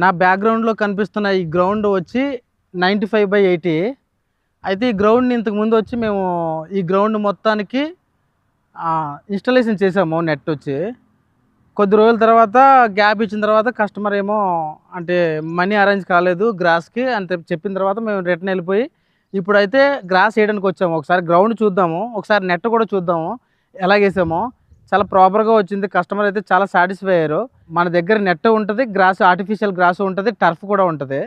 నా బ్యాక్గ్రౌండ్లో కనిపిస్తున్న ఈ గ్రౌండ్ వచ్చి 95/80. అయితే ఈ గ్రౌండ్ని ఇంతకు ముందు వచ్చి మేము ఈ గ్రౌండ్ మొత్తానికి ఇన్స్టాలేషన్ చేసాము. నెట్ వచ్చి కొద్ది రోజుల తర్వాత గ్యాప్ ఇచ్చిన తర్వాత కస్టమర్ ఏమో అంటే మనీ అరేంజ్ కాలేదు గ్రాస్కి అంటే చెప్పిన తర్వాత మేము రిటర్న్ వెళ్ళిపోయి ఇప్పుడైతే గ్రాస్ వేయడానికి వచ్చాము. ఒకసారి గ్రౌండ్ చూద్దాము, ఒకసారి నెట్ కూడా చూద్దాము ఎలాగేసామో. చాలా ప్రాపర్గా వచ్చింది. కస్టమర్ అయితే చాలా సాటిస్ఫై అయ్యారు. మన దగ్గర నెట్ ఉంటుంది, గ్రాస్ ఆర్టిఫిషియల్ గ్రాస్ ఉంటుంది, టర్ఫ్ కూడా ఉంటుంది.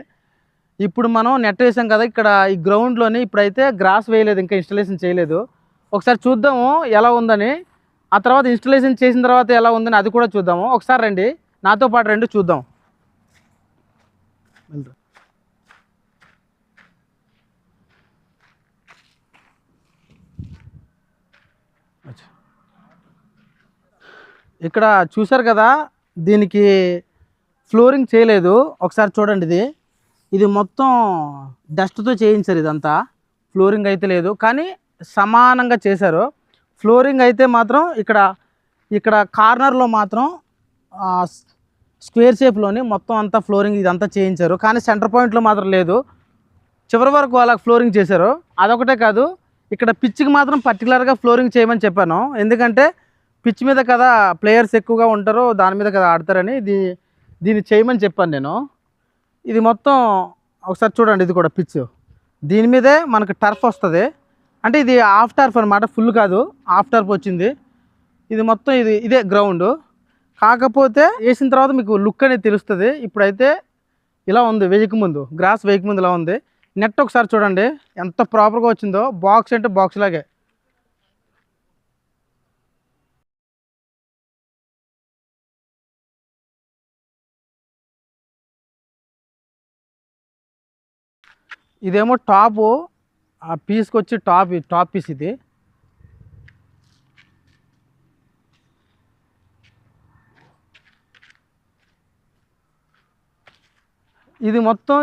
ఇప్పుడు మనం నెట్ వేసాం కదా, ఇక్కడ ఈ గ్రౌండ్లోని ఇప్పుడైతే గ్రాస్ వేయలేదు, ఇంకా ఇన్స్టాలేషన్ చేయలేదు. ఒకసారి చూద్దాము ఎలా ఉందని. ఆ తర్వాత ఇన్స్టాలేషన్ చేసిన తర్వాత ఎలా ఉందని అది కూడా చూద్దాము. ఒకసారి రండి, నాతో పాటు రండి చూద్దాం. ఇక్కడ చూశారు కదా, దీనికి ఫ్లోరింగ్ చేయలేదు. ఒకసారి చూడండి, ఇది మొత్తం డస్ట్తో చేయించారు. ఇదంతా ఫ్లోరింగ్ అయితే లేదు, కానీ సమానంగా చేశారు. ఫ్లోరింగ్ అయితే మాత్రం ఇక్కడ ఇక్కడ కార్నర్లో మాత్రం స్క్వేర్ షేప్లోని మొత్తం అంతా ఫ్లోరింగ్ ఇదంతా చేయించారు, కానీ సెంటర్ పాయింట్లో మాత్రం లేదు. చివరి వరకు అలా ఫ్లోరింగ్ చేశారు. అదొకటే కాదు, ఇక్కడ పిచ్కి మాత్రం పర్టికులర్గా ఫ్లోరింగ్ చేయమని చెప్పాను. ఎందుకంటే పిచ్ మీద కదా ప్లేయర్స్ ఎక్కువగా ఉంటారు, దాని మీద కదా ఆడతారని దీన్ని చేయమని చెప్పాను నేను. ఇది మొత్తం ఒకసారి చూడండి, ఇది కూడా పిచ్. దీని మీదే మనకు టర్ఫ్ వస్తుంది. అంటే ఇది హాఫ్ టర్ఫ్ అనమాట, ఫుల్ కాదు, హాఫ్ టర్ఫ్ వచ్చింది. ఇది మొత్తం ఇదే గ్రౌండ్. కాకపోతే వేసిన తర్వాత మీకు లుక్ అనేది తెలుస్తుంది. ఇప్పుడైతే ఇలా ఉంది, వేయకముందు గ్రాస్ వేయకముందు ఇలా ఉంది. నెట్ ఒకసారి చూడండి ఎంత ప్రాపర్గా వచ్చిందో, బాక్స్ అంటే బాక్స్ లాగే. ఇదేమో టాపు, ఆ పీస్కి వచ్చి టాప్ పీస్ ఇది. ఇది మొత్తం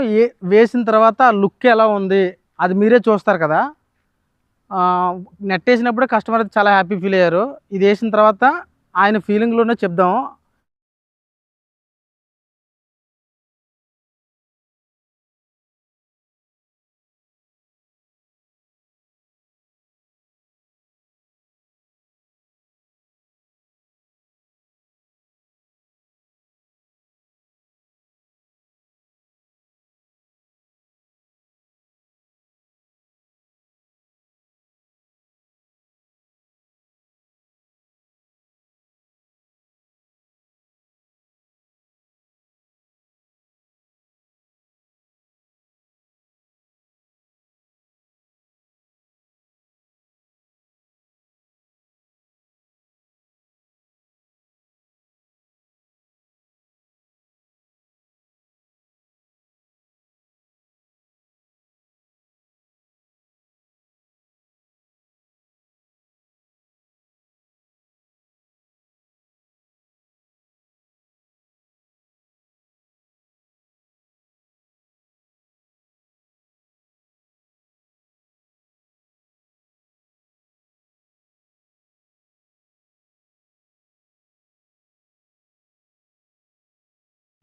వేసిన తర్వాత లుక్ ఎలా ఉంది అది మీరే చూస్తారు కదా. నెట్ వేసినప్పుడే కస్టమర్ అయితే చాలా హ్యాపీ ఫీల్ అయ్యారు. ఇది వేసిన తర్వాత ఆయన ఫీలింగ్లోనే చెప్దాము.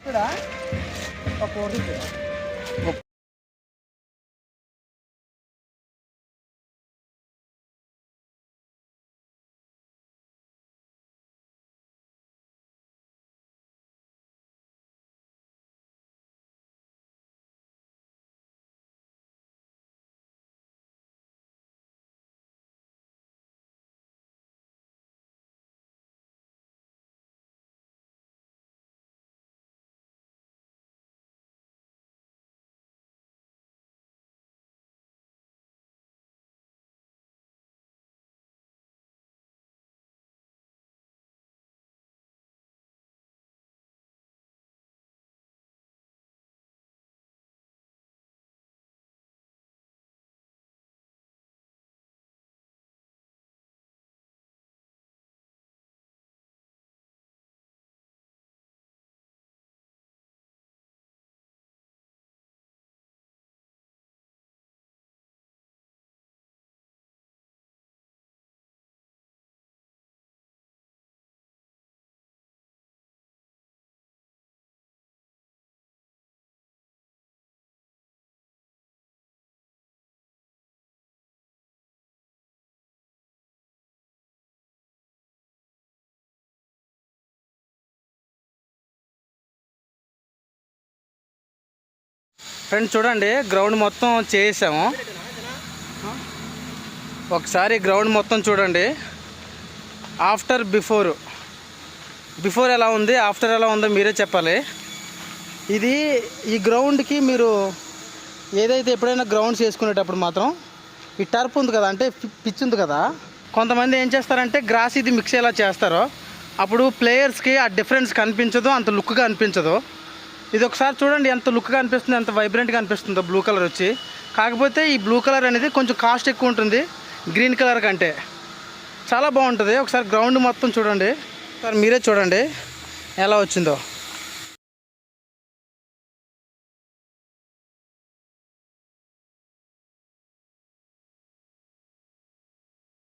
ఇక్కడ ఒక ఫ్రెండ్స్ చూడండి, గ్రౌండ్ మొత్తం చేసాము. ఒకసారి గ్రౌండ్ మొత్తం చూడండి. ఆఫ్టర్ బిఫోర్ ఎలా ఉంది, ఆఫ్టర్ ఎలా ఉందో మీరే చెప్పాలి. ఈ గ్రౌండ్కి మీరు ఏదైతే ఎప్పుడైనా గ్రౌండ్స్ వేసుకునేటప్పుడు మాత్రం ఈ టర్ఫ్ ఉంది కదా, అంటే పిచ్ ఉంది కదా, కొంతమంది ఏం చేస్తారంటే గ్రాస్ ఇది మిక్స్ ఎలా చేస్తారో అప్పుడు ప్లేయర్స్కి ఆ డిఫరెన్స్ కనిపించదు, అంత లుక్గా అనిపించదు. ఇది ఒకసారి చూడండి ఎంత లుక్గా అనిపిస్తుంది, ఎంత వైబ్రెంట్గా అనిపిస్తుందో బ్లూ కలర్ వచ్చి. కాకపోతే ఈ బ్లూ కలర్ అనేది కొంచెం కాస్ట్ ఎక్కువ ఉంటుంది గ్రీన్ కలర్ కంటే. చాలా బాగుంటుంది. ఒకసారి గ్రౌండ్ మొత్తం చూడండి, ఒకసారి మీరే చూడండి ఎలా వచ్చిందో.